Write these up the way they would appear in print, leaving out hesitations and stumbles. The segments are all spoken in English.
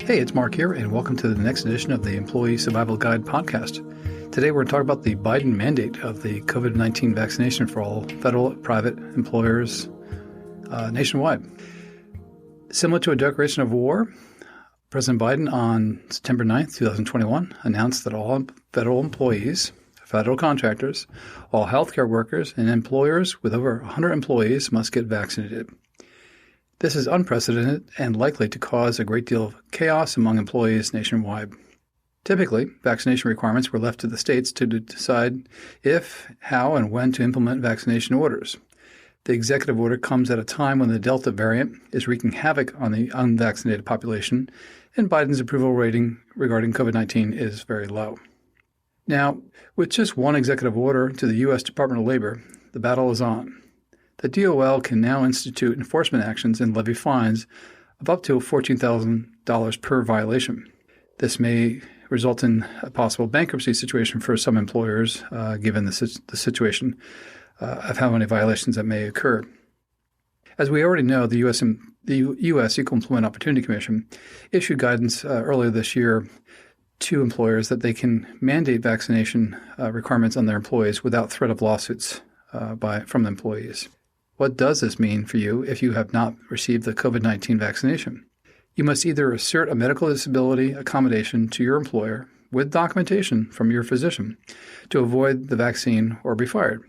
Hey, it's Mark here, and welcome to the next edition of the Employee Survival Guide podcast. Today we're going to talk about the Biden mandate of the COVID-19 vaccination for all federal and private employers nationwide. Similar to a declaration of war, President Biden on September 9th, 2021, announced that all federal employees, federal contractors, all healthcare workers, and employers with over 100 employees must get vaccinated. This is unprecedented and likely to cause a great deal of chaos among employees nationwide. Typically, vaccination requirements were left to the states to decide if, how, and when to implement vaccination orders. The executive order comes at a time when the Delta variant is wreaking havoc on the unvaccinated population, and Biden's approval rating regarding COVID-19 is very low. Now, with just one executive order to the U.S. Department of Labor, the battle is on. The DOL can now institute enforcement actions and levy fines of up to $14,000 per violation. This may result in a possible bankruptcy situation for some employers, given the situation of how many violations that may occur. As we already know, the U.S. Equal Employment Opportunity Commission issued guidance earlier this year to employers that they can mandate vaccination requirements on their employees without threat of lawsuits from the employees. What does this mean for you if you have not received the COVID-19 vaccination? You must either assert a medical disability accommodation to your employer with documentation from your physician to avoid the vaccine or be fired.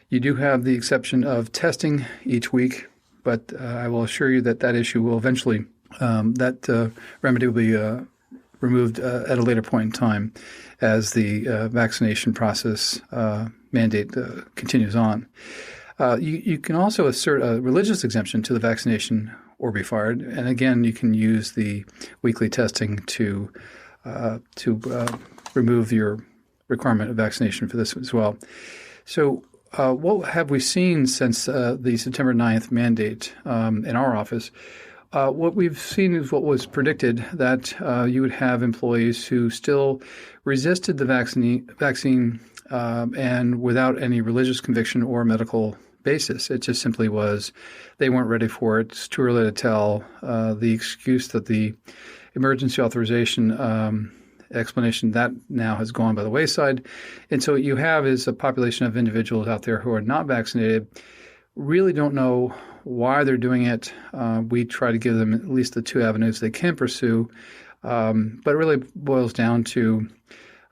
You do have the exception of testing each week, but I will assure you that issue will eventually, remedy will be removed at a later point in time as the vaccination process mandate continues on. You can also assert a religious exemption to the vaccination or be fired. And again, you can use the weekly testing to remove your requirement of vaccination for this as well. So what have we seen since the September 9th mandate in our office? What we've seen is what was predicted, that you would have employees who still resisted the vaccine and without any religious conviction or medical basis. It just simply was they weren't ready for it. It's too early to tell. The excuse that the emergency authorization explanation, that now has gone by the wayside. And so what you have is a population of individuals out there who are not vaccinated, really don't know why they're doing it. We try to give them at least the two avenues they can pursue, but it really boils down to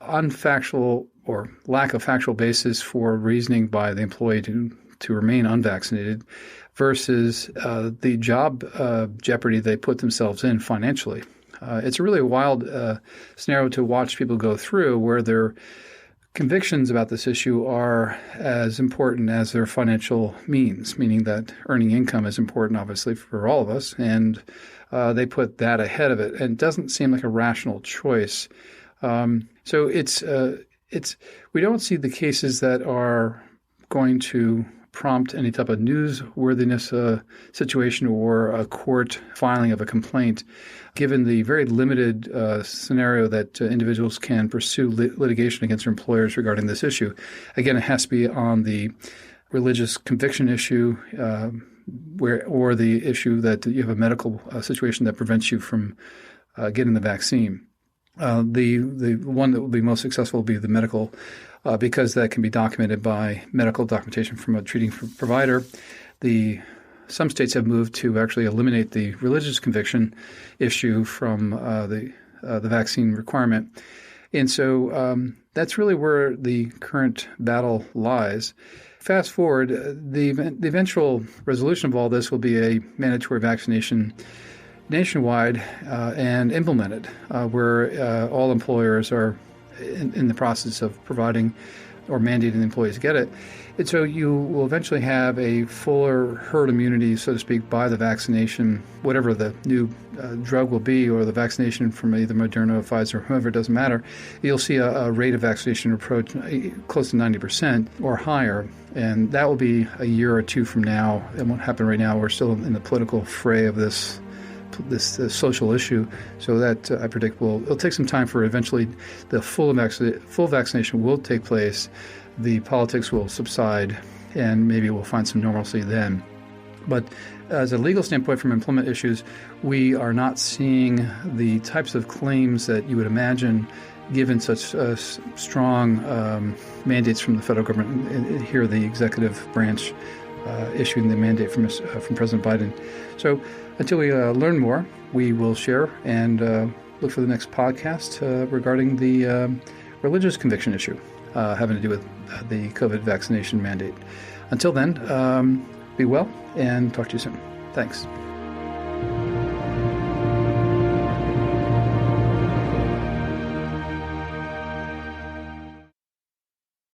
unfactual or lack of factual basis for reasoning by the employee to remain unvaccinated versus the job jeopardy they put themselves in financially. It's a really wild scenario to watch people go through where their convictions about this issue are as important as their financial means, meaning that earning income is important, obviously, for all of us, and they put that ahead of it. And it doesn't seem like a rational choice. So it's we don't see the cases that are going to prompt any type of newsworthiness situation or a court filing of a complaint, given the very limited scenario that individuals can pursue litigation against their employers regarding this issue. Again, it has to be on the religious conviction issue or the issue that you have a medical situation that prevents you from getting the vaccine. The one that will be most successful will be the medical, because that can be documented by medical documentation from a treating provider. Some states have moved to actually eliminate the religious conviction issue from the vaccine requirement. And so that's really where the current battle lies. Fast forward, the eventual resolution of all this will be a mandatory vaccination nationwide and implemented, where all employers are in the process of providing or mandating employees get it. And so you will eventually have a fuller herd immunity, so to speak, by the vaccination, whatever the new drug will be, or the vaccination from either Moderna or Pfizer, whoever, it doesn't matter. You'll see a rate of vaccination approach close to 90% or higher. And that will be a year or two from now. It won't happen right now. We're still in the political fray of this social issue, so that I predict it'll take some time for eventually the full vaccination will take place. The politics will subside, and maybe we'll find some normalcy then. But as a legal standpoint from employment issues, we are not seeing the types of claims that you would imagine given such strong mandates from the federal government. Here, the executive branch issuing the mandate from President Biden. So until we learn more, we will share and look for the next podcast regarding the religious conviction issue having to do with the COVID vaccination mandate. Until then, be well and talk to you soon. Thanks.